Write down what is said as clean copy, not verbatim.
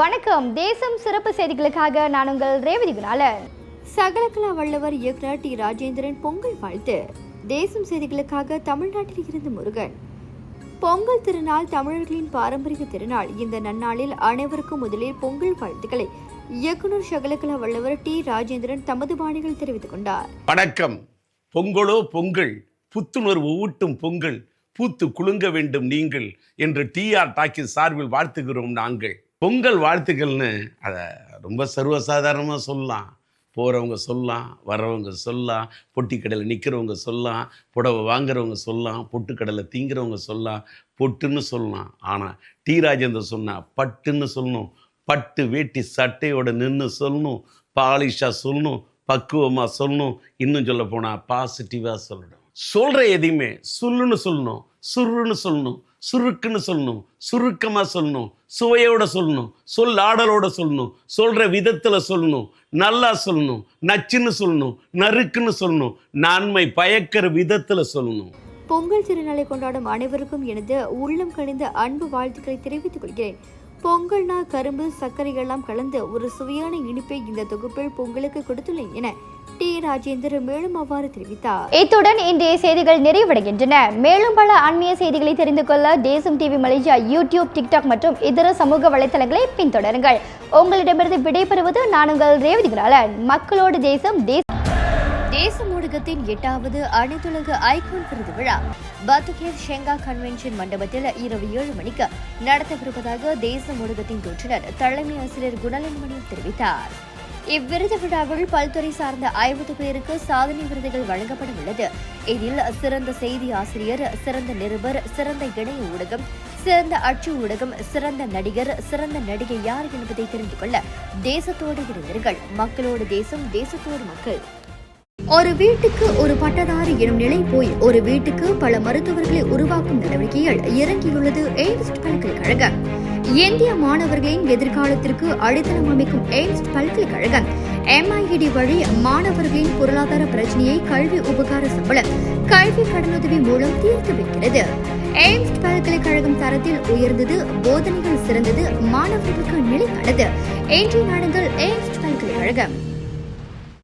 வணக்கம். தேசம் சிறப்பு செய்திகளுக்காக நான் உங்கள் ரேவதி குணாலன். சகலகலா வல்லவர் இயக்குனர் டி. ராஜேந்திரன் பொங்கல் வாழ்த்து. தேசம் செய்திகளுக்காக தமிழ்நாட்டில் இருந்து முருகன். பொங்கல் திருநாள் தமிழர்களின் பாரம்பரிய திருநாள். இந்த நன்னாளில் அனைவருக்கும் முதலில் பொங்கல் வாழ்த்துக்களை இயக்குனர் சகலகலா வல்லவர் டி. ராஜேந்திரன் தமது பாணிகள் தெரிவித்துக் கொண்டார். வணக்கம். பொங்கலோ பொங்கல், புத்துணர்வு ஊட்டும் பொங்கல், பூத்து குலுங்க வேண்டும் நீங்கள் என்று டிஆர் டாக்கிஸ் சார்பில் வாழ்த்துகிறோம் நாங்கள். பொங்கல் வாழ்த்துக்கள்னு அதை ரொம்ப சர்வசாதாரணமாக சொல்லலாம். போகிறவங்க சொல்லலாம், வர்றவங்க சொல்லலாம், பொட்டி கடையில் நிற்கிறவங்க சொல்லலாம், புடவை வாங்குறவங்க சொல்லலாம், பொட்டுக்கடலை தீங்கிறவங்க சொல்லலாம், பொட்டுன்னு சொல்லலாம். ஆனால் டி. ராஜேந்திரன் சொன்னால் பட்டுன்னு சொல்லணும். பட்டு வேட்டி சட்டையோட நின்று சொல்லணும், பாலிஷாக சொல்லணும், பக்குவமாக சொல்லணும். இன்னும் சொல்ல போனால் பாசிட்டிவாக சொல்லணும். சொல்கிற எதையுமே சொல்லுன்னு சொல்லணும், சுருன்னு சொல்லணும், சுருக்குன்னு சொல்லணும், சுருக்கமாக சொல்லணும், சுவையோட சொல்லணும், சொல்லாடலோட சொல்லணும், சொல்கிற விதத்தில் சொல்லணும், நல்லா சொல்லணும், நச்சுன்னு சொல்லணும், நறுக்குன்னு சொல்லணும், நன்மை பயக்கிற விதத்தில் சொல்லணும். பொங்கல் திருநாளை கொண்டாடும் அனைவருக்கும் எனது உள்ளம் கனிந்த அன்பு வாழ்த்துக்களை தெரிவித்துக் கொள்கிறேன். பொங்கல்னா கரும்பு சர்க்கரை எல்லாம் கலந்து ஒரு சுவையான இனிப்பை இந்த தொகுப்பில் பொங்கலுக்கு கொடுத்துள்ளேன் என டி. ராஜேந்திரன் மேலும் அவ்வாறு தெரிவித்தார். இத்துடன் இன்றைய செய்திகள் நிறைவடைகின்றன. மேலும் பல ஆன்மீக செய்திகளை தெரிந்து கொள்ள தேசம் டிவி மலேசியா யூடியூப், டிக்டாக் மற்றும் இதர சமூக வலைதளங்களை பின்தொடருங்கள். உங்களிடமிருந்து விடைபெறுவது நான் உங்கள் ரேவதி குணாலன். மக்களோடு தேசம். தேசம் ஊடகத்தின் 8வது அனைத்துலக ஐகான் விருது விழா பத்துகேத் ஷெங்கா கன்வென்ஷன் மண்டபத்தில் இரவு 7 மணிக்கு நடத்தவிருப்பதாக தேசம் ஊடகத்தின் தோற்றுநர் தலைமை ஆசிரியர் குணலன்மணி தெரிவித்தார். இவ்விருது விழாவில் பல்துறை சார்ந்த 50 பேருக்கு சாதனை விருதுகள் வழங்கப்பட உள்ளது. இதில் சிறந்த செய்தி ஆசிரியர், சிறந்த நிருபர், சிறந்த இணைய ஊடகம், சிறந்த அச்சு ஊடகம், சிறந்த நடிகர், சிறந்த நடிகை யார் என்பதை தெரிந்து கொள்ள தேசத்தோடு இருந்தீர்கள். மக்களோடு தேசம், தேசத்தோடு மக்கள். ஒரு வீட்டுக்கு ஒரு பட்டதாரி எனும் நிலை போய் ஒரு வீட்டுக்கு பல மருத்துவர்களை உருவாக்கும் நடவடிக்கையில் இறங்கியுள்ளது எய்ம்ஸ் பல்கலைக்கழகம். இந்திய மாணவர்களின் எதிர்காலத்திற்கு அடித்தளம் அமைக்கும் எய்ம்ஸ் பல்கலைக்கழகம் MIED வழி மாணவர்களின் பொருளாதார பிரச்சனையை கல்வி உபகார சம்பளம், கல்வி கடனுதவி மூலம் தீர்த்து வைக்கிறது. எய்ம்ஸ் பல்கலைக்கழகம் தரத்தில் உயர்ந்தது, போதனைகள் சிறந்தது, மாணவர்களுக்கு நிலையானது. இன்றைய நாடுகள் எய்ம்ஸ் பல்கலைக்கழகம்.